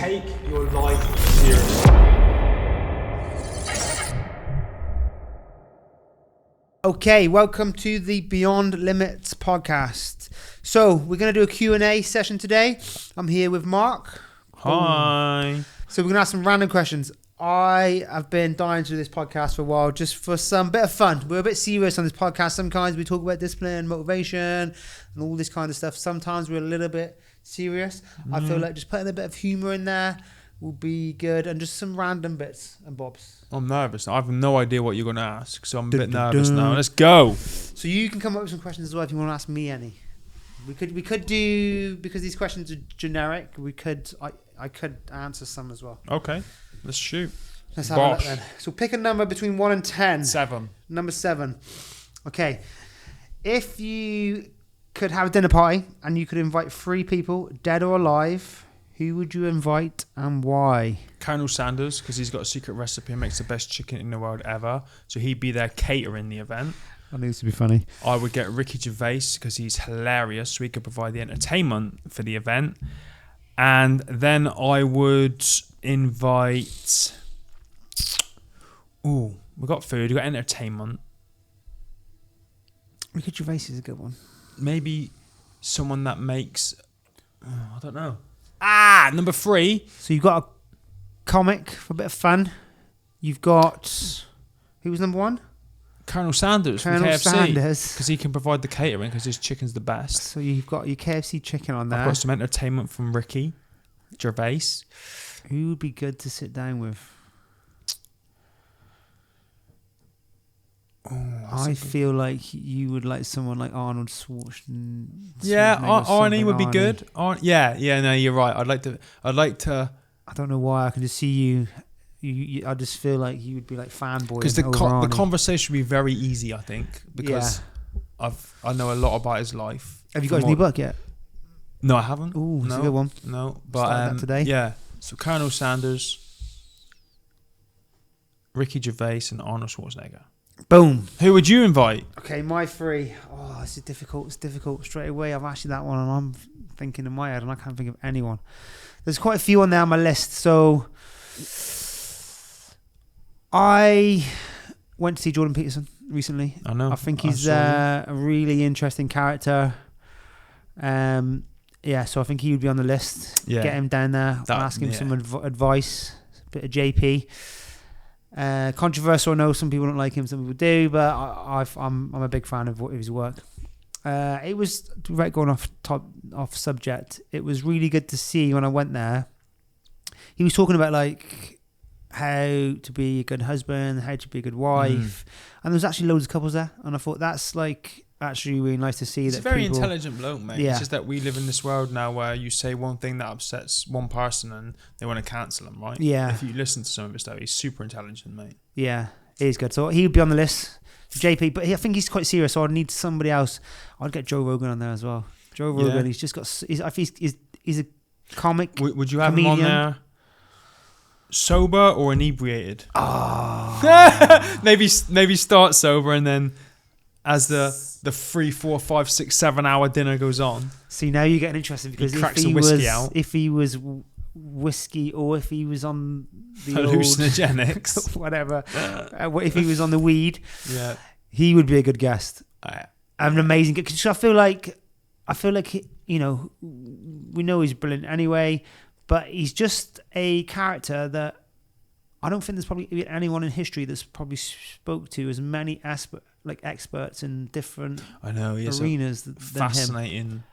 take your life seriously. Okay, welcome to the Beyond Limits podcast. So we're going to do a Q&A session today. I'm here with Mark. Hi. So we're going to ask some random questions. I have been dying to do this podcast for a while just for some bit of fun. We're a bit serious on this podcast. Sometimes we talk about discipline, motivation, and all this kind of stuff. Sometimes we're a little bit serious. I feel like just putting a bit of humour in there will be good, and just some random bits and bobs. I'm nervous. I have no idea what you're going to ask, so I'm a bit Dun, dun, nervous dun. now. Let's go. So you can come up with some questions as well if you want to ask me any. We could do, because these questions are generic, I could answer some as well. Okay, let's shoot. Let's have a look Bosh. then. So pick a number between 1 and 10. 7. Number 7. Okay. If you could have a dinner party and you could invite 3 people, dead or alive, who would you invite and why? Colonel Sanders, because he's got a secret recipe and makes the best chicken in the world ever. So he'd be there catering the event. I think this would be funny. I would get Ricky Gervais because he's hilarious, so he could provide the entertainment for the event. And then I would invite... Ooh, we got food, we got entertainment. Ricky Gervais is a good one. Maybe someone that makes... I don't know. Number 3. So you've got a comic for a bit of fun. You've got... Who was number 1? Colonel Sanders from Colonel KFC. Sanders. Because he can provide the catering because his chicken's the best. So you've got your KFC chicken on I've there. got some entertainment from Ricky Gervais. Who would be good to sit down with? I feel like you would like someone like Arnold Schwarzenegger. Yeah, Arnie would be Arnie. good. Yeah, no, you're right. I'd like to I don't know why. I can just see you. I just feel like you would be like fanboy. because the conversation would be very easy. I think because I know a lot about his life. Have you got his new book yet? No, I haven't. Ooh, it's no, a good one. No, but Started that today. Yeah, so Colonel Sanders, Ricky Gervais, and Arnold Schwarzenegger. Boom. Who would you invite? Okay, my 3. Oh, this is difficult. It's difficult. Straight away, I've asked you that one, and I'm thinking in my head, and I can't think of anyone. There's quite a few on there on my list. So I went to see Jordan Peterson recently. I know. I think he's a really interesting character. Yeah, so I think he would be on the list. Yeah. Get him down there, ask him some advice, a bit of JP. Controversial, I know some people don't like him, some people do, but I'm a big fan of his work. It was, right, going off subject, it was really good to see when I went there. He was talking about like how to be a good husband, how to be a good wife, and there was actually loads of couples there, and I thought that's like actually really nice to see. He's that a very people, intelligent bloke, mate. Yeah. It's just that we live in this world now where you say one thing that upsets one person and they want to cancel him, right? Yeah. If you listen to some of his stuff, he's super intelligent, mate. Yeah, he is good. So he would be on the list, JP, but I think he's quite serious, so I'd need somebody else. I'd get Joe Rogan on there as well. Joe Rogan, Yeah. he's just got, he's a comic. Would you have comedian. him on there sober or inebriated? Oh. maybe start sober and then as the 3, 4, 5, 6, 7 hour dinner goes on. See, now you're getting interested because cracks the whiskey out. if he was whiskey or if he was on the Hallucinogenics. old, whatever, if he was on the weed, Yeah. he would be a good guest. I- An amazing guest. So I feel like you know, we know he's brilliant anyway, but he's just a character that I don't think there's probably anyone in history that's probably spoke to as many experts in different I know, he has arenas than him. fascinating,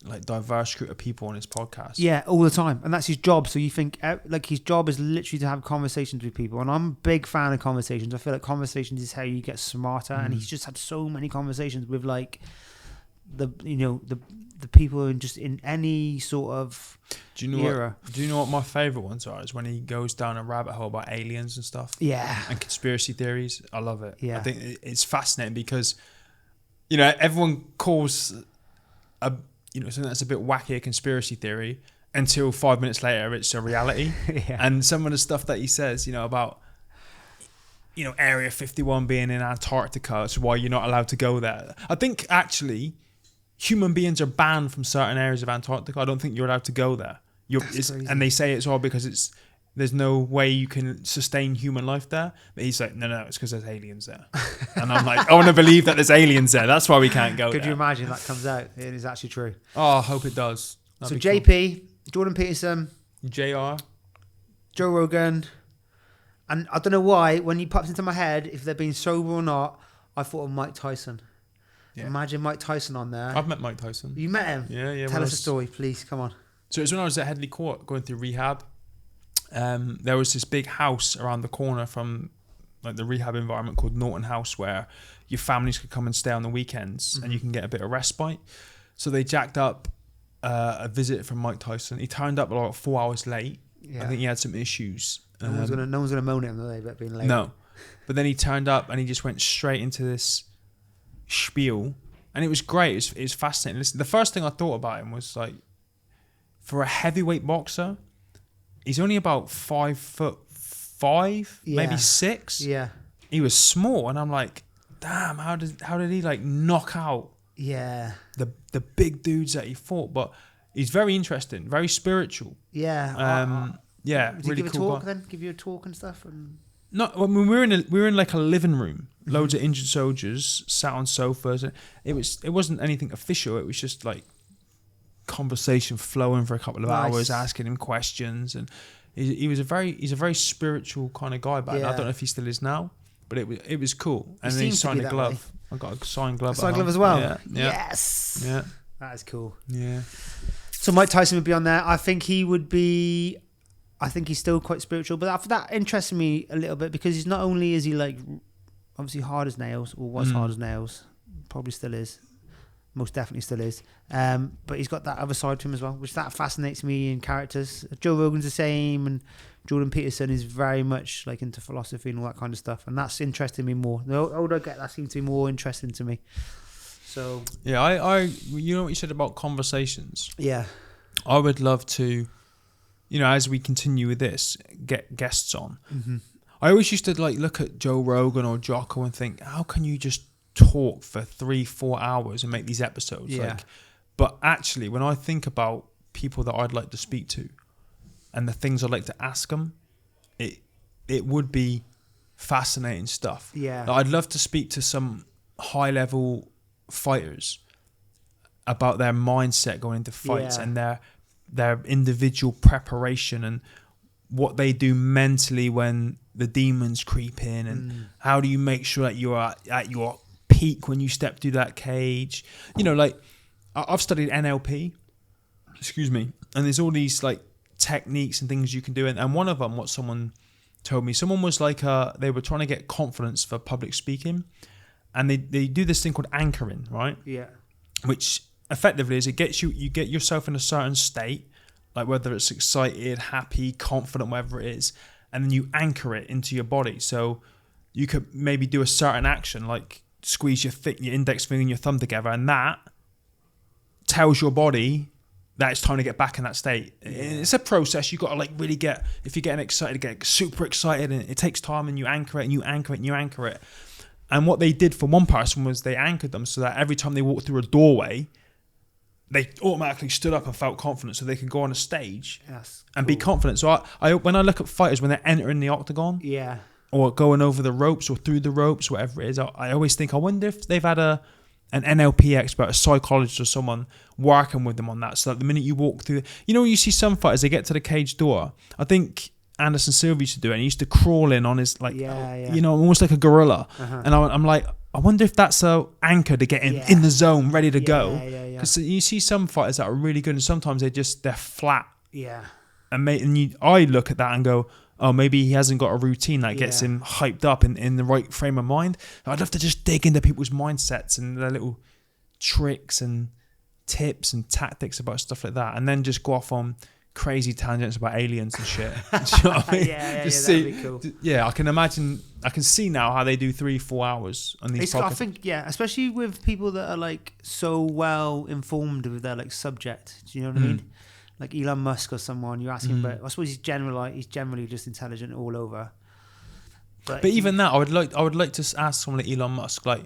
like diverse group of people on his podcast. Yeah, all the time, and that's his job. So you think like his job is literally to have conversations with people, and I'm a big fan of conversations. I feel like conversations is how you get smarter, and he's just had so many conversations with like the people in any sort of Do you know era. what? Do you know what my favorite ones are? Is when he goes down a rabbit hole about aliens and stuff. Yeah, And conspiracy theories. I love it. Yeah. I think it's fascinating because, you know, everyone calls something that's a bit wacky a conspiracy theory until 5 minutes later it's a reality. yeah. And some of the stuff that he says, you know, about, you know, Area 51 being in Antarctica, so why you're not allowed to go there. I think actually human beings are banned from certain areas of Antarctica. I don't think you're allowed to go there. crazy. And they say it's all because there's no way you can sustain human life there. But he's like, no, it's because there's aliens there. And I'm like, I want to believe that there's aliens there. That's why we can't go Could there. you imagine that comes out? It is actually true. Oh, I hope it does. So That'd be JP, Jordan Peterson, cool. JR. Joe Rogan, and I don't know why, when he pops into my head, if they're being sober or not, I thought of Mike Tyson. Yeah. Imagine Mike Tyson on there. I've met Mike Tyson. You met him? Yeah. Tell us a story, please. Come on. So it was when I was at Headley Court going through rehab. There was this big house around the corner from like the rehab environment called Norton House, where your families could come and stay on the weekends and you can get a bit of respite. So they jacked up a visit from Mike Tyson. He turned up about 4 hours late. Yeah. I think he had some issues. No one's gonna moan at him, are they, about being late? No. But then he turned up and he just went straight into this spiel. And it was great. It was fascinating. Listen, the first thing I thought about him was like, for a heavyweight boxer, he's only about 5'5", maybe 6. Yeah. He was small, and I'm like, damn, how did he like knock out Yeah. the big dudes that he fought? But he's very interesting, very spiritual. Yeah. Yeah, Did he really give a cool talk guy. then? Give you a talk and stuff? And No, I mean, we were in like a living room, loads of injured soldiers sat on sofas. It wasn't anything official. It was just like conversation flowing for a couple of hours, asking him questions, and he's a very spiritual kind of guy. But I don't know if he still is now, but it was cool. And then he signed a glove. I got a signed glove. A signed glove as well. Yeah. Yes. Yeah. That is cool. Yeah. So Mike Tyson would be on there. I think he would be. I think he's still quite spiritual, but that interested me a little bit because he's not only is he like obviously hard as nails, or was hard as nails, probably still is, most definitely still is. But he's got that other side to him as well, which that fascinates me in characters. Joe Rogan's the same, and Jordan Peterson is very much like into philosophy and all that kind of stuff, and that's interesting me more. The older I get, that seems to be more interesting to me. So yeah, I you know what you said about conversations. Yeah, I would love to, you know, as we continue with this, get guests on. Mm-hmm. I always used to like look at Joe Rogan or Jocko and think, how can you just talk for 3-4 hours and make these episodes? Yeah. Like, but actually, when I think about people that I'd like to speak to and the things I'd like to ask them, it would be fascinating stuff. Yeah. Like, I'd love to speak to some high level fighters about their mindset going into fights and their individual preparation and what they do mentally when the demons creep in, and how do you make sure that you are at your peak when you step through that cage. You know, like I've studied NLP, and there's all these like techniques and things you can do, and one of them, what someone told me, someone was like they were trying to get confidence for public speaking, and they do this thing called anchoring, right? Yeah. Which effectively is you get yourself in a certain state, like whether it's excited, happy, confident, whatever it is, and then you anchor it into your body. So you could maybe do a certain action, like squeeze your index finger and your thumb together, and that tells your body that it's time to get back in that state. Yeah. It's a process. You've got to like really if you're getting excited, get super excited, and it takes time, and you anchor it and you anchor it and you anchor it. And what they did for one person was they anchored them so that every time they walked through a doorway, they automatically stood up and felt confident, so they could go on a stage and be confident. So I when I look at fighters when they're entering the octagon, or going over the ropes or through the ropes, whatever it is, I always think, I wonder if they've had an NLP expert, a psychologist, or someone working with them on that. So that the minute you walk through, you know, you see some fighters, they get to the cage door. I think Anderson Silva used to do it. And he used to crawl in on his you know, almost like a gorilla. And I'm like, I wonder if that's a anchor to get in the zone, ready to go. Because you see some fighters that are really good, and sometimes they're flat. Yeah. And I look at that and go, oh, maybe he hasn't got a routine that gets him hyped up in the right frame of mind. I'd love to just dig into people's mindsets and their little tricks and tips and tactics about stuff like that, and then just go off on crazy tangents about aliens and shit. Do you know what I mean? That'd be cool. Yeah, I can see now how they do 3-4 hours on these podcasts. I think, especially with people that are like so well informed with their like subject. Do you know what I mean? Like Elon Musk or someone, you're asking about. I suppose he's generally just intelligent all over. But even that, I would like to ask someone like Elon Musk, like,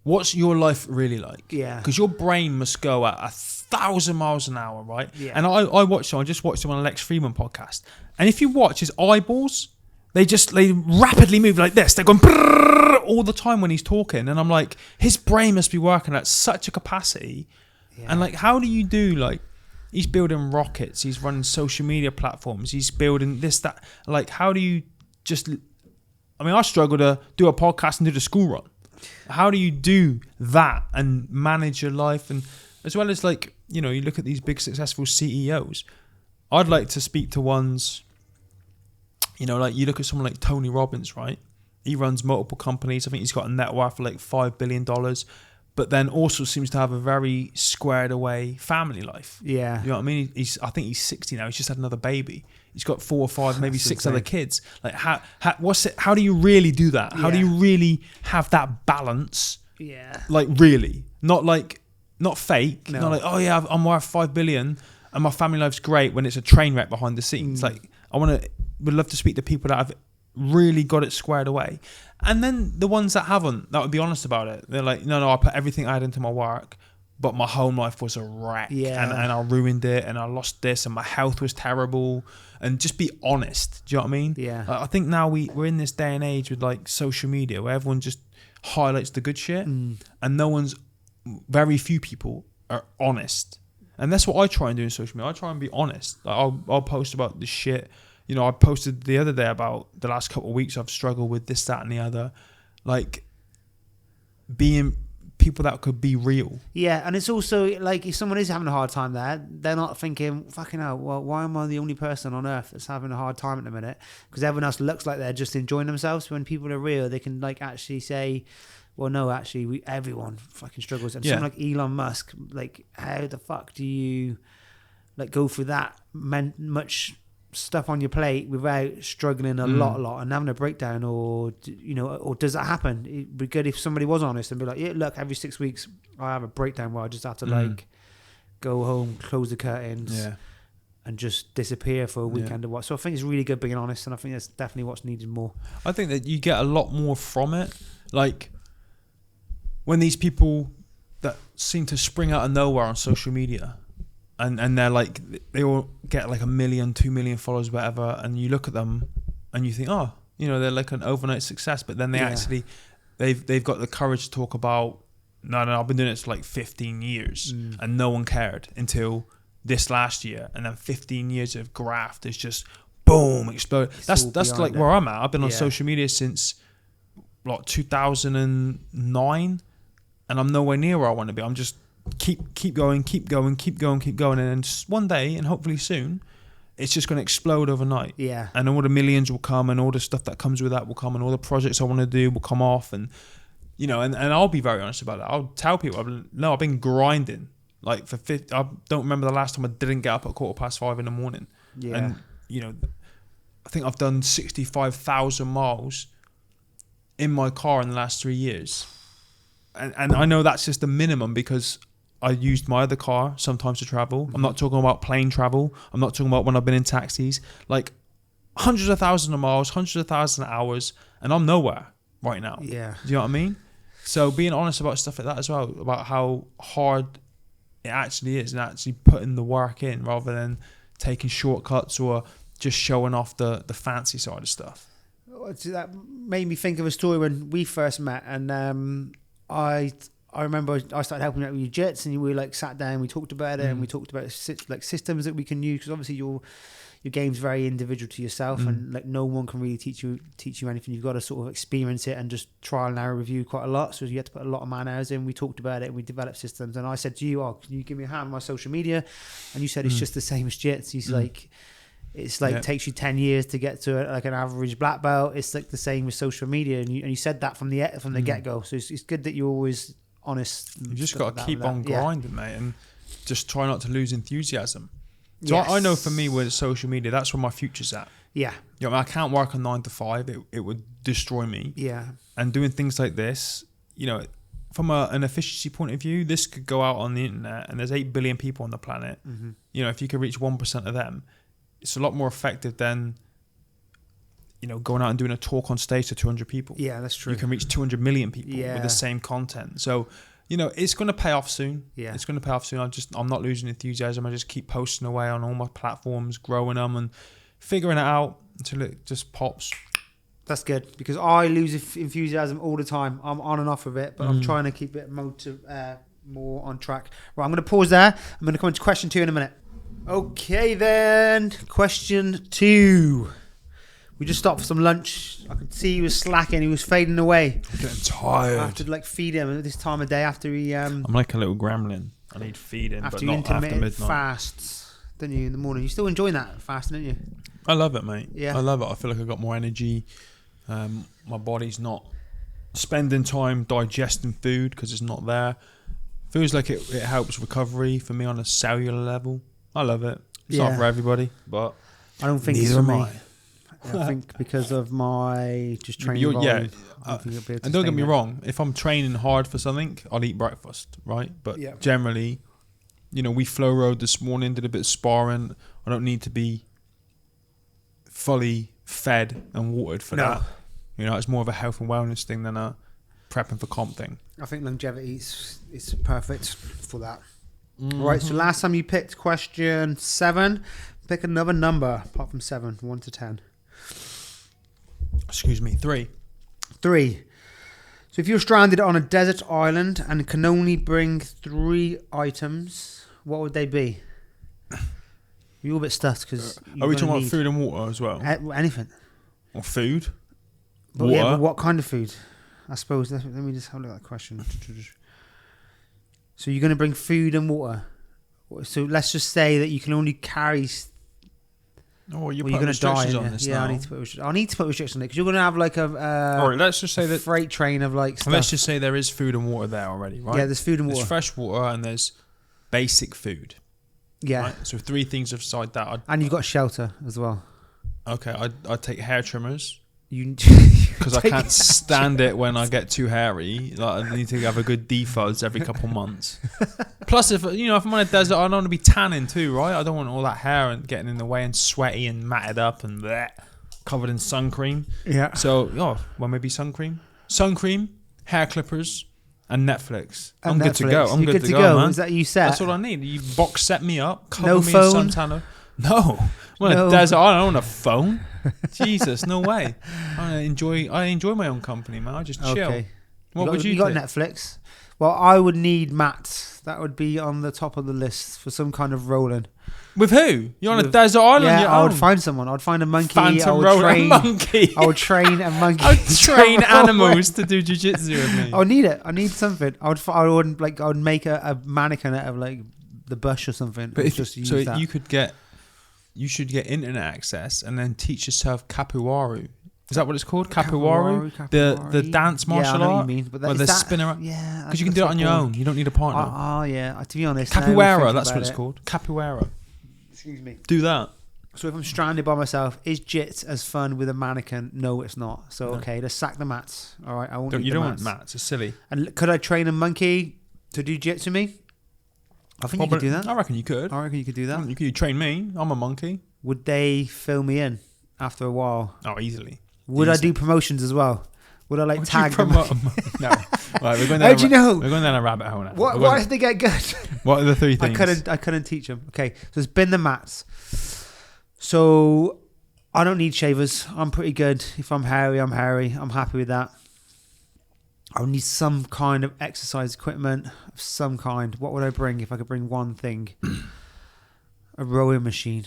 what's your life really like? Yeah. Because your brain must go at 1,000 miles an hour, right? Yeah. And I just watched him on a Lex Friedman podcast. And if you watch his eyeballs, they rapidly move like this. They're going brrrr all the time when he's talking. And I'm like, his brain must be working at such a capacity. Yeah. And like, how do you do, like, he's building rockets, he's running social media platforms, he's building this, that. Like, how do you just, I mean, I struggle to do a podcast and do the school run. How do you do that and manage your life? And as well as, like, you know, you look at these big successful CEOs, I'd like to speak to ones, you know, like you look at someone like Tony Robbins, right? He runs multiple companies. I think he's got a net worth of like $5 billion, but then also seems to have a very squared away family life. Yeah. You know what I mean? I think he's 60 now. He's just had another baby. He's got 4 or 5, maybe 6 insane. other kids. Like, how do you really do that? How do you really have that balance? Yeah. Like, really, not fake. No. Not like, oh yeah, I'm worth 5 billion and my family life's great, when it's a train wreck behind the scenes. Like, would love to speak to people that have really got it squared away. And then the ones that haven't, that would be honest about it. They're like, no, I put everything I had into my work, but my home life was a wreck. Yeah. And I ruined it, and I lost this, and my health was terrible. And just be honest. Do you know what I mean? Yeah. I think now we're in this day and age with like social media where everyone just highlights the good shit, and very few people are honest. And that's what I try and do in social media. I try and be honest. Like, I'll post about the shit. You know, I posted the other day about the last couple of weeks I've struggled with this, that, and the other. Like, being people that could be real. Yeah, and it's also like, if someone is having a hard time there, they're not thinking, fucking hell, well, why am I the only person on earth that's having a hard time at the minute? Because everyone else looks like they're just enjoying themselves. When people are real, they can like actually say, well, no, actually, everyone fucking struggles. And someone like Elon Musk, like, how the fuck do you like go through that much stuff on your plate without struggling a lot and having a breakdown? Or, you know, or does that happen? It'd be good if somebody was honest and be like, yeah, look, every 6 weeks I have a breakdown where I just have to like go home, close the curtains, and just disappear for a weekend or what. So I think it's really good being honest, and I think that's definitely what's needed more. I think that you get a lot more from it. Like, when these people that seem to spring out of nowhere on social media, and they're like, they all get like 1 million, 2 million followers, whatever, and you look at them and you think, oh, you know, they're like an overnight success, but then they actually, they've got the courage to talk about, no, I've been doing it for like 15 years and no one cared until this last year, and then 15 years of graft is just boom, exploded. That's like where I'm at. I've been on social media since like 2009, and I'm nowhere near where I want to be. I'm just keep going, and then just one day, and hopefully soon, it's just going to explode overnight. Yeah. And all the millions will come, and all the stuff that comes with that will come, and all the projects I want to do will come off, and you know, and I'll be very honest about that. I'll tell people, I've been grinding like for I don't remember the last time I didn't get up at 5:15 in the morning. Yeah. And you know, I think I've done 65,000 miles in my car in the last 3 years. And I know that's just the minimum because I used my other car sometimes to travel. I'm not talking about plane travel. I'm not talking about when I've been in taxis. Like hundreds of thousands of miles, hundreds of thousands of hours, and I'm nowhere right now. Yeah. Do you know what I mean? So being honest about stuff like that as well, about how hard it actually is, and actually putting the work in rather than taking shortcuts or just showing off the fancy side of stuff. That made me think of a story when we first met, and I remember I started helping out with your jets, and we like sat down, we talked about it, and we talked about like systems that we can use, because obviously your game's very individual to yourself, and like no one can really teach you anything. You've got to sort of experience it and just trial and error review quite a lot. So you have to put a lot of man hours in. We talked about it and we developed systems, and I said to you, oh, can you give me a hand on my social media? And you said it's just the same as jits. He's like, it's like takes you 10 years to get to like an average black belt. It's like the same with social media, and you said that from the get go. So it's good that you're always honest. You just got to keep on grinding, mate, and just try not to lose enthusiasm. So I know for me with social media, that's where my future's at. Yeah. You know, I can't work a 9 to 5. It would destroy me. Yeah. And doing things like this, you know, from an efficiency point of view, this could go out on the internet, and there's 8 billion people on the planet. You know, if you could reach 1% of them, it's a lot more effective than, you know, going out and doing a talk on stage to 200 people. Yeah, that's true. You can reach 200 million people with the same content. So it's going to pay off soon. Yeah. It's going to pay off soon. I'm not losing enthusiasm. I just keep posting away on all my platforms, growing them and figuring it out until it just pops. That's good because I lose enthusiasm all the time. I'm on and off of it, but I'm trying to keep it more on track. Right, I'm going to pause there. I'm going to come into question 2 in a minute. Okay, then. Question 2. We just stopped for some lunch. I could see he was slacking. He was fading away. I'm getting tired. I have to feed him at this time of day after he I'm like a little gremlin. I need feeding, but after not after intermittent midnight. fasts, don't you, in the morning? You're still enjoying that fasting, aren't you? I love it, mate. Yeah. I love it. I feel like I've got more energy. My body's not spending time digesting food because it's not there. Feels like it helps recovery for me on a cellular level. I love it. It's not for everybody, but I don't think it's neither for am me. I think because of my just training You're- yeah, volume, I don't think I'll be able to and don't get sustain me that. wrong, if I'm training hard for something, I'll eat breakfast, right? But Yeah. generally, we flow road this morning, did a bit of sparring. I don't need to be fully fed and watered for No. that. It's more of a health and wellness thing than a prepping for comp thing. I think longevity is perfect for that. Right, so last time you picked question 7. Pick another number apart from 7, 1 to 10. Excuse me, 3. 3. So if you're stranded on a desert island and can only bring 3 items, what would they be? You're all a bit stuffed because Are we talking about food and water as well? Anything. Or food? But Water? yeah, but what kind of food? I suppose. Let me just have a look at that question. So you're going to bring food and water. So let's just say that you can only carry. Oh, you're Well, putting going to die. restrictions on Yeah, this yeah, now. I need to put restrictions on it because you're going to have like a All right, let's just say that. freight train of stuff. Let's just say there is food and water there already, right? Yeah, there's food and water. There's fresh water and there's basic food. Yeah, Right? So 3 things beside that. and you've got shelter as well. I'd take hair trimmers You because I can't stand it when I get too hairy. Like I need to have a good defuzz every couple months. Plus, if I'm on a desert, I don't want to be tanning too, right? I don't want all that hair and getting in the way and sweaty and matted up and bleh, covered in sun cream. Yeah. So, maybe sun cream, hair clippers, and Netflix. I'm good to go. I'm You're good to go, man. Is that you set? That's all I need. You box set me up, cover No me phone? in suntanner. No. I'm on No. a desert. I don't want a phone. Jesus, no way. I enjoy my own company, man. I just chill. Okay. What would you got take? Netflix. Well, I would need Matt. That would be on the top of the list for some kind of rolling. With who? You're on a With- desert island. Yeah, your I would own. find someone. I'd find a monkey. I Phantom would roller train. monkey. I would train a monkey. I'd to train roll animals to do jiu-jitsu with me. I would need it. I need something. I would make a mannequin out of the bush or something. But and if just use so, that. you should get internet access and then teach yourself capoeira. Is that what it's called? Capoeira? The dance martial yeah, I know what art? you mean, but Where is they that, spin around? Yeah, Because you can do it on your own. You don't need a partner. Oh, yeah. To be honest, now we're Capoeira, thinking that's about what it's it. called. Capoeira. Excuse me. Do that. So if I'm stranded by myself, is jits as fun with a mannequin? No, it's not. So No. okay, let's sack the mats. All right, I won't. You need the don't mats. want mats. It's silly. And could I train a monkey to do jits with me? I think you could do that. I reckon you could. I reckon you could do that. You could train me. I'm a monkey. Would they fill me in after a while? Oh, easily. Would I Easily. do promotions as well? Would I Would you tag them? promote no. Right, we're going down How'd you know? We're going down a rabbit hole now. What? We're Why going- did they get good? What are the 3 things? I couldn't teach them. Okay, so it's been the mats. So I don't need shavers. I'm pretty good. If I'm hairy, I'm hairy. I'm happy with that. I need some kind of exercise equipment of some kind. What would I bring if I could bring one thing? A rowing machine.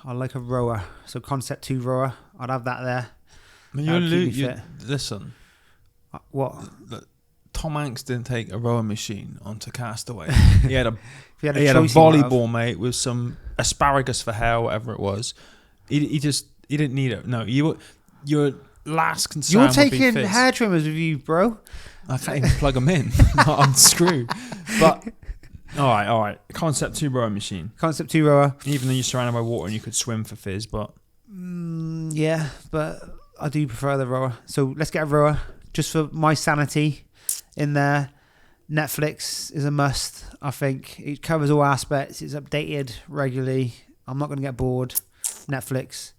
I like a rower. So Concept 2 rower. I'd have that there. I mean, That would keep me you fit. listen. What? Tom Hanks didn't take a rowing machine onto Castaway. He had a If you had he had a choice, you might have. volleyball mate with some asparagus for hair, whatever it was. He didn't need it. No, your last concern You're would be taking fizz. hair trimmers with you, bro. I can't even plug them in. I'm screwed. But all right. Concept 2 rowing machine. Concept 2 rower. Even though you're surrounded by water and you could swim for fizz, but Yeah, but I do prefer the rower. So let's get a rower just for my sanity in there. Netflix is a must, I think. It covers all aspects. It's updated regularly. I'm not going to get bored. Netflix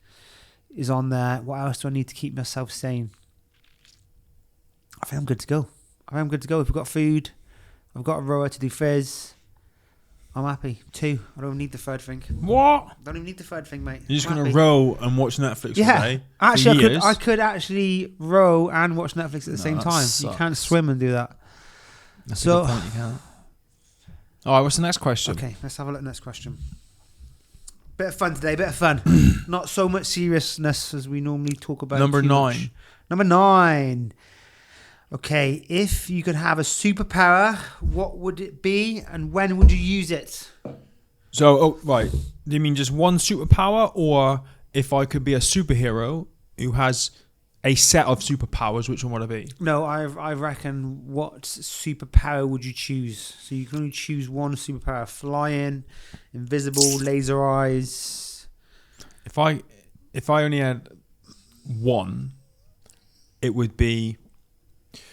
is on there. What else do I need to keep myself sane? I think I'm good to go. If we've got food, I've got a rower to do fizz. I'm happy. 2. I don't need the third thing. What? Don't even need the third thing, mate. You're just I'm going to happy. row and watch Netflix all Yeah. day? Actually, for years? I could actually row and watch Netflix at the same that time. You sucks. can't swim and do that. That's So- a good point, you can't. All right, what's the next question? Okay, let's have a look at the next question. Bit of fun today, bit of fun. Not so much seriousness as we normally talk about. Number too 9. much. Number 9. Okay, if you could have a superpower, what would it be and when would you use it? So, right. Do you mean just one superpower, or if I could be a superhero who has a set of superpowers, which one would it be? No, I reckon what superpower would you choose? So you can only choose one superpower. Flying, invisible, laser eyes. If I only had one, it would be.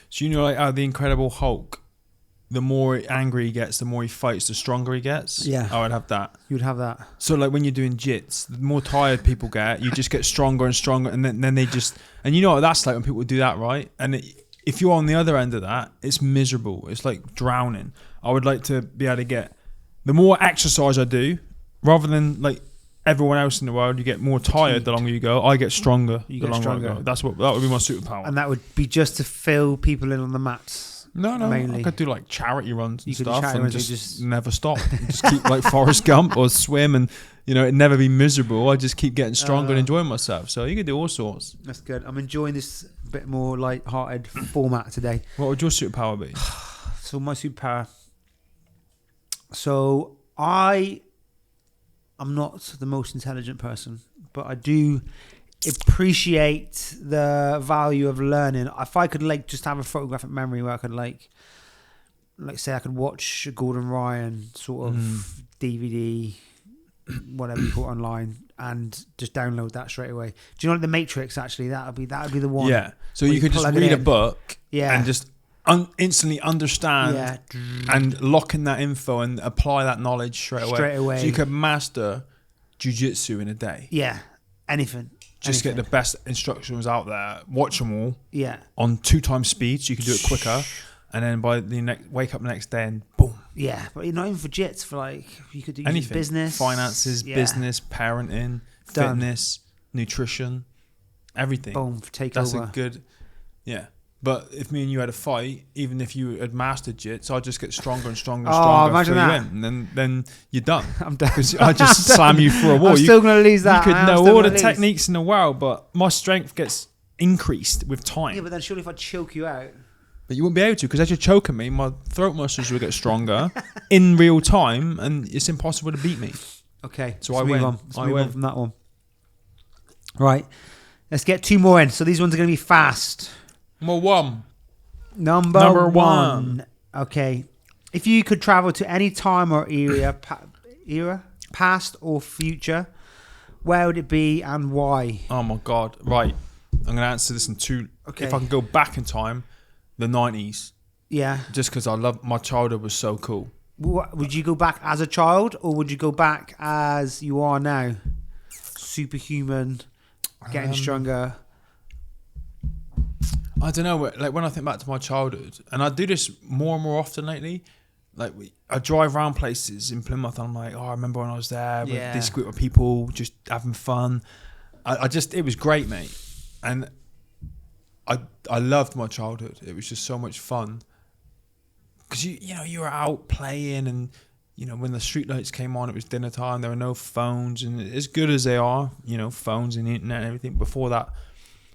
So you know, like how the Incredible Hulk, the more angry he gets, the more he fights, the stronger he gets. Yeah. I would have that. You would have that. So like when you're doing jits, the more tired people get, you just get stronger and stronger, and then they just, and you know what that's like when people do that, right? And if you're on the other end of that, it's miserable. It's like drowning. I would like to be able to get, the more exercise I do, rather than like everyone else in the world, you get more tired the longer you go. I get stronger You the get longer stronger. I go. That would be my superpower. And that would be just to fill people in on the mats. No, mainly. I could do like charity runs and You could do stuff, charity and runs, you just just- never stop. Just keep like Forrest Gump or swim, and it'd never be miserable. I just keep getting stronger and enjoying myself. So you could do all sorts. That's good. I'm enjoying this bit more light-hearted format today. What would your superpower be? So my superpower. So I'm not the most intelligent person, but I do appreciate the value of learning. If I could just have a photographic memory where I could like say I could watch a Gordon Ryan sort of DVD, whatever you put online, and just download that straight away. Do you know like The Matrix? Actually, that would be the one. Yeah. So Where you you could just plug it read a in. book Yeah. and just instantly understand Yeah. and lock in that info and apply that knowledge straight away. Straight away. So you could master jiu-jitsu in a day. Yeah. Anything. Just get the best instructions out there. Watch them all Yeah. on 2 times speed, so you can do it quicker. And then by the wake up the next day and boom. Yeah, but not even for jits. For like, you could do Anything. business, Finances, yeah. business, parenting, Done. fitness, nutrition, everything. Boom, take That's over. a good, yeah. But if me and you had a fight, even if you had mastered jits, I'd just get stronger and stronger and Oh, stronger. imagine throw you that. in, and then you're done. I'm done. Because I just slam you through a wall. I'm still going to lose that. You could I am know still all gonna the lose. techniques in the world, but my strength gets increased with time. Yeah, but then surely if I choke you out. But you wouldn't be able to, because as you're choking me, my throat muscles will get stronger in real time, and it's impossible to beat me. Okay, So let's I move win. on. Let's I move win. on from that one. Right, let's get 2 more in. So these ones are going to be fast. Well, one. Number one. one. Okay, if you could travel to any time or era, past or future, where would it be and why? Oh my God. Right. I'm going to answer this in 2. Okay. If I can go back in time, the 90s, Yeah. just because I love my childhood was so cool. Would you go back as a child or would you go back as you are now? Superhuman, getting stronger. I don't know. Like when I think back to my childhood, and I do this more and more often lately. Like I drive around places in Plymouth, and I'm like, oh, I remember when I was there with this group of people, just having fun. It was great, mate, and I loved my childhood. It was just so much fun because you were out playing, and when the street lights came on, it was dinner time. There were no phones, and as good as they are, phones and the internet and everything. Before that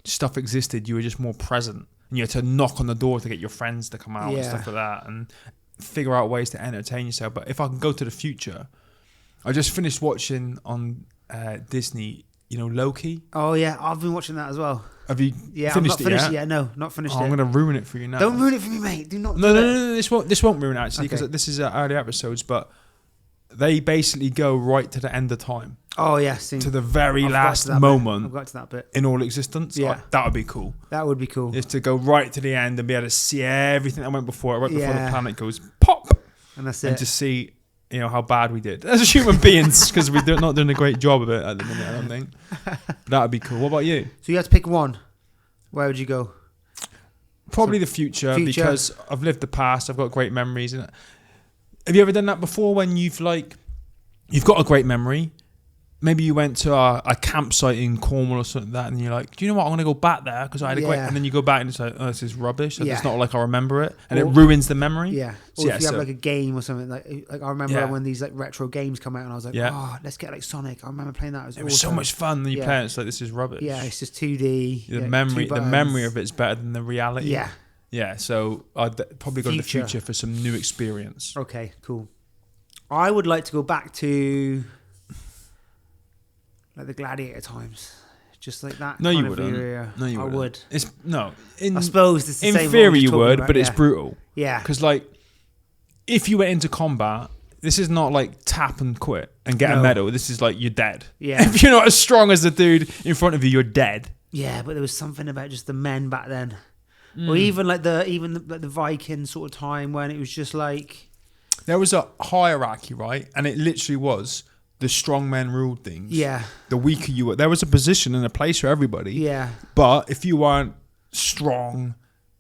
stuff existed, you were just more present, and you had to knock on the door to get your friends to come out and stuff like that, and figure out ways to entertain yourself. But if I can go to the future, I just finished watching on Disney, Loki. Oh yeah, I've been watching that as well. Have you Yeah, finished I'm not finished it it yet? yet. No, not finished I'm it. going to ruin it for you now. Don't ruin it for me, mate. Do not. No, do no, it. no. This won't ruin it actually, because Okay. this is early episodes. But they basically go right to the end of time, Oh yeah, seen. to the very I've got last to that bit. I've moment got to that bit. in all existence. Yeah. That would be cool. That would be cool. Is to go right to the end and be able to see everything that went before it, right before the Yeah. planet goes pop, And that's and it. just see, how bad we did as human beings, because we're not doing a great job of it at the minute, I don't think. That would be cool. What about you? So you had to pick one. Where would you go? Probably the future, Future. because I've lived the past. I've got great memories. And have you ever done that before when you've got a great memory? Maybe you went to a campsite in Cornwall or something like that, and you're like, do you know what? I'm going to go back there because I had a great... Yeah. And then you go back and it's like, oh, this is rubbish. And Yeah. it's not like I remember it. And Or- it ruins the memory. Yeah. So Or yeah, if you have so- like a game or something, like I remember Yeah. when these like retro games come out, and I was like, Yeah. oh, let's get like Sonic. I remember playing that. It was so awesome. much fun. And your Yeah. parents like, this is rubbish. Yeah, it's just 2D. The yeah, memory, two the buttons. memory of it's better than the reality. Yeah. Yeah. So I'd probably go to the Future. future for some new experience. Okay, cool. I would like to go back to like the gladiator times, just like that. No, you kind of wouldn't. era. No, you I wouldn't. would. It's no. In I suppose it's the in same what theory we you were would, talking about, but it's yeah. brutal. Yeah. Because like, if you went into combat, this is not like tap and quit and get a No. medal. This is like you're dead. Yeah. If you're not as strong as the dude in front of you, you're dead. Yeah, but there was something about just the men back then, Mm. or even like the Viking sort of time when it was just like, There was a hierarchy, right? And it literally was the strong men ruled things. yeah, The weaker you were, there was a position and a place for everybody. yeah, But if you weren't strong,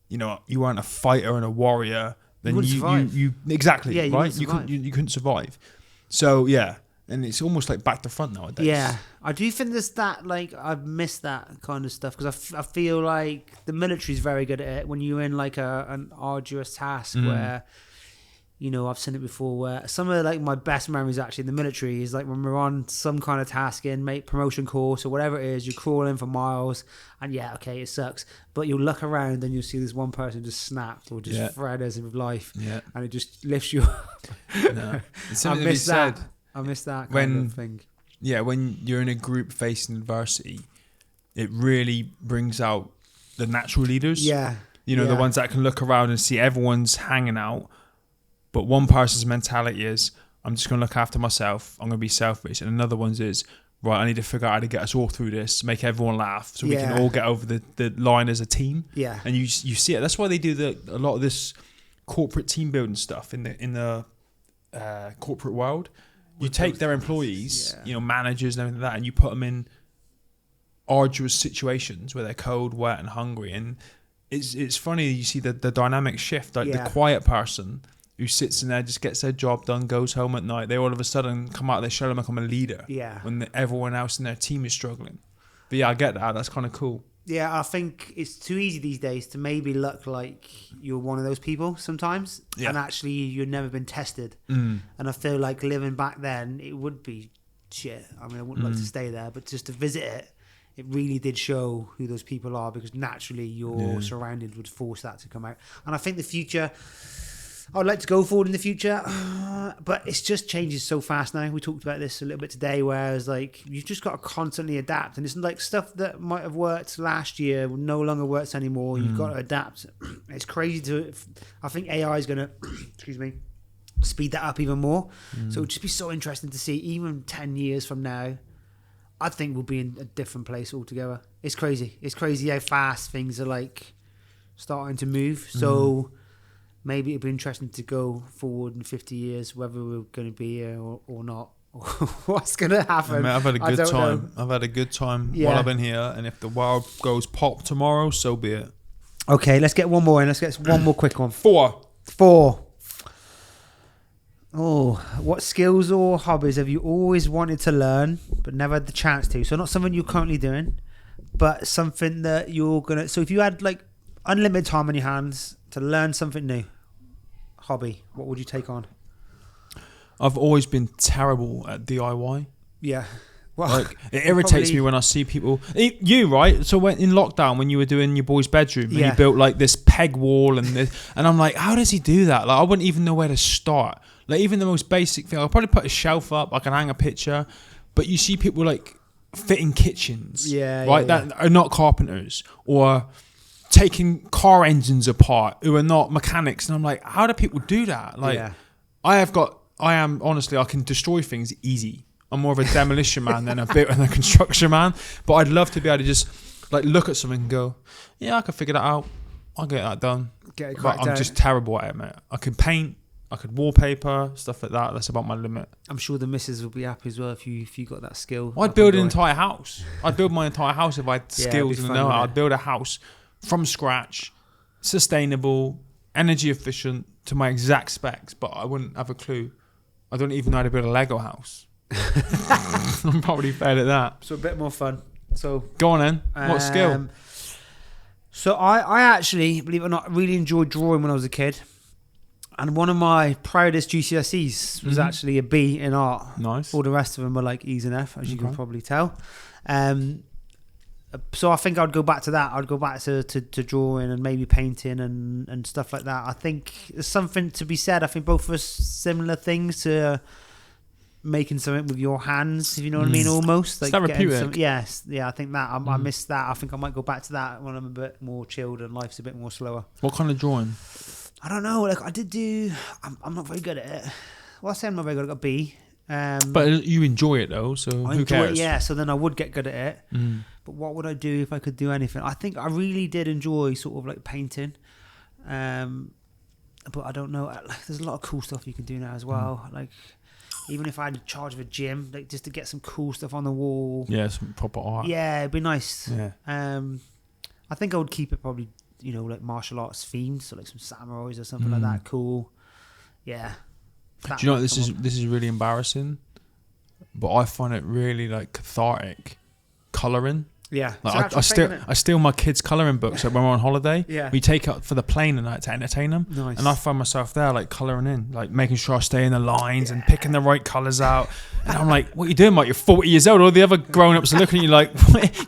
you know, you weren't a fighter and a warrior, then wouldn't survive. you exactly Yeah, you right. wouldn't You couldn't survive. you couldn't survive. So yeah, and it's almost like back to front nowadays. yeah. I do think there's that, like, I've missed that kind of stuff because I feel like the military's very good at it when you're in like an arduous task where, you know, I've seen it before where some of like my best memories actually in the military is like when we're on some kind of task in mate promotion course or whatever it is, you're crawling for miles and yeah, okay, it sucks, but you'll look around and you'll see this one person just snapped or just Yeah. thread us with life Yeah. and it just lifts you up. No. It's I something to be miss that. said. I miss that kind When- of thing. Yeah, when you're in a group facing adversity, it really brings out the natural leaders. Yeah. You know, the Yeah. ones that can look around and see everyone's hanging out, but one person's mentality is, I'm just going to look after myself. I'm going to be selfish. And another one's is, right, I need to figure out how to get us all through this, make everyone laugh so we Yeah. can all get over the line as a team. Yeah. And you see it. That's why they do a lot of this corporate team building stuff in the corporate world. You take their employees, Yeah. you know, managers and everything like that, and you put them in arduous situations where they're cold, wet, and hungry. And it's funny, you see the dynamic shift. Like Yeah. the quiet person who sits in there, just gets their job done, goes home at night, they all of a sudden come out of their shell and become a leader Yeah. when everyone else in their team is struggling. But yeah, I get that. That's kind of cool. Yeah, I think it's too easy these days to maybe look like you're one of those people sometimes, Yeah. and actually you've never been tested. Mm. And I feel like living back then, it would be shit. I mean, I wouldn't like to stay there, but just to visit it, it really did show who those people are because naturally you're surrounded would force that to come out. And I think the future, I'd like to go forward in the future, but it's just changes so fast now. We talked about this a little bit today, whereas like you've just got to constantly adapt, and it's like stuff that might have worked last year no longer works anymore. You've got to adapt. It's crazy to. I think AI is going to, excuse me, speed that up even more. So it'll just be so interesting to see. Even 10 years from now, I think we'll be in a different place altogether. It's crazy. It's crazy how fast things are like starting to move. So. Maybe it'd be interesting to go forward in 50 years, whether we're going to be here or not. What's going to happen? I mean, I've had a I good don't time. know. I've had a good time Yeah. while I've been here. And if the world goes pop tomorrow, so be it. Okay, let's get one more in. Let's get one more quick one. 4. 4. Oh, what skills or hobbies have you always wanted to learn but never had the chance to? So not something you're currently doing, but something that you're going to... So if you had like unlimited time on your hands to learn something new, hobby, what would you take on? I've always been terrible at DIY. Yeah. Well, Like it irritates me when I see people. You right? So when in lockdown, when you were doing your boy's bedroom, and Yeah. you built like this peg wall and this, and I'm like, how does he do that? Like I wouldn't even know where to start. Like even the most basic thing, I'll probably put a shelf up. I can hang a picture, but you see people like fitting kitchens, Yeah, right? yeah, That are not carpenters or taking car engines apart who are not mechanics, and I'm like, how do people do that? Like Yeah. I am honestly, I can destroy things easy. I'm more of a demolition man than a construction man. But I'd love to be able to just like look at something and go, yeah, I can figure that out. I'll get that done. Get it But cracked I'm out. just terrible at it, mate. I can paint, I could wallpaper, stuff like that. That's about my limit. I'm sure the missus will be happy as well if you got that skill. I'd build an entire house. I'd build my entire house if I had Yeah, it'd skills be and fun, know how. wouldn't I'd build a house from scratch sustainable, energy efficient to my exact specs, but I wouldn't have a clue. I don't even know how to build a Lego house. I'm probably failed at that. So a bit more fun. So go on then. What skill? So I actually, believe it or not, really enjoyed drawing when I was a kid. And one of my proudest GCSEs was actually a B in art. Nice. All the rest of them were like E's and F, as you can probably tell. So I think I'd go back to that. I'd go back to drawing and maybe painting and stuff like that. I think there's something to be said. I think both of us similar things to making something with your hands, if you know what I mean, almost. Like therapeutic. Yes. Yeah, I think that. I miss that. I think I might go back to that when I'm a bit more chilled and life's a bit more slower. What kind of drawing? I don't know. Like I did do... I'm not very good at it. Well, I say I'm not very good. I got a B. But you enjoy it though, so who cares? Yeah, so then I would get good at it. But what would I do if I could do anything? I think I really did enjoy sort of like painting. But I don't know. Like, there's a lot of cool stuff you can do now as well. Like even if I had charge of a gym, like just to get some cool stuff on the wall. Yeah, some proper art. Yeah, it'd be nice. Yeah. I think I would keep it probably, you know, like martial arts themed, so like some samurais or something like that. Cool. Yeah. Do you know what, this is really embarrassing, but I find it really like cathartic colouring. Yeah. Like I steal my kids' colouring books like when we're on holiday. Yeah. We take it for the plane and like to entertain them. Nice. And I find myself there like colouring in, like making sure I stay in the lines and picking the right colours out. And I'm like, what are you doing, mate? You're 40 years old. All the other grown-ups are looking at you like,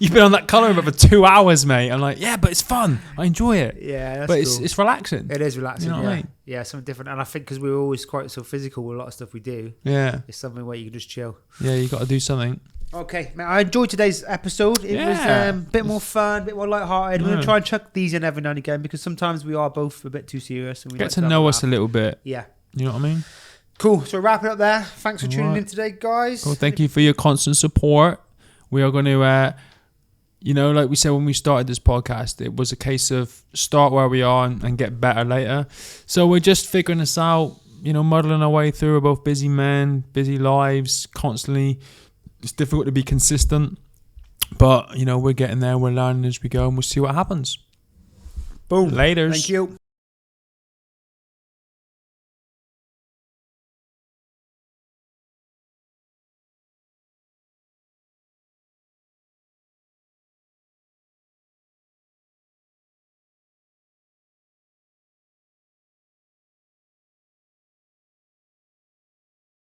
you've been on that colouring book for 2 hours, mate. I'm like, yeah, but it's fun. I enjoy it. Yeah, that's but cool. it's relaxing. It is relaxing. You know what I mean? Yeah, something different. And I think because we're always quite so physical with a lot of stuff we do, Yeah. it's something where you can just chill. Yeah, you got to do something. Okay, man, I enjoyed today's episode. It was a bit more fun, a bit more lighthearted. We're going to try and chuck these in every now and again because sometimes we are both a bit too serious. And we Get like to know us a little bit. Yeah. You know what I mean? Cool. So wrap it up there. Thanks for tuning in today, guys. Well, thank you for your constant support. We are going to, you know, like we said when we started this podcast, it was a case of start where we are and get better later. So we're just figuring this out, you know, muddling our way through. We're both busy men, busy lives, constantly. It's difficult to be consistent, but, you know, we're getting there. We're learning as we go, and we'll see what happens. Boom. Laters. Thank you.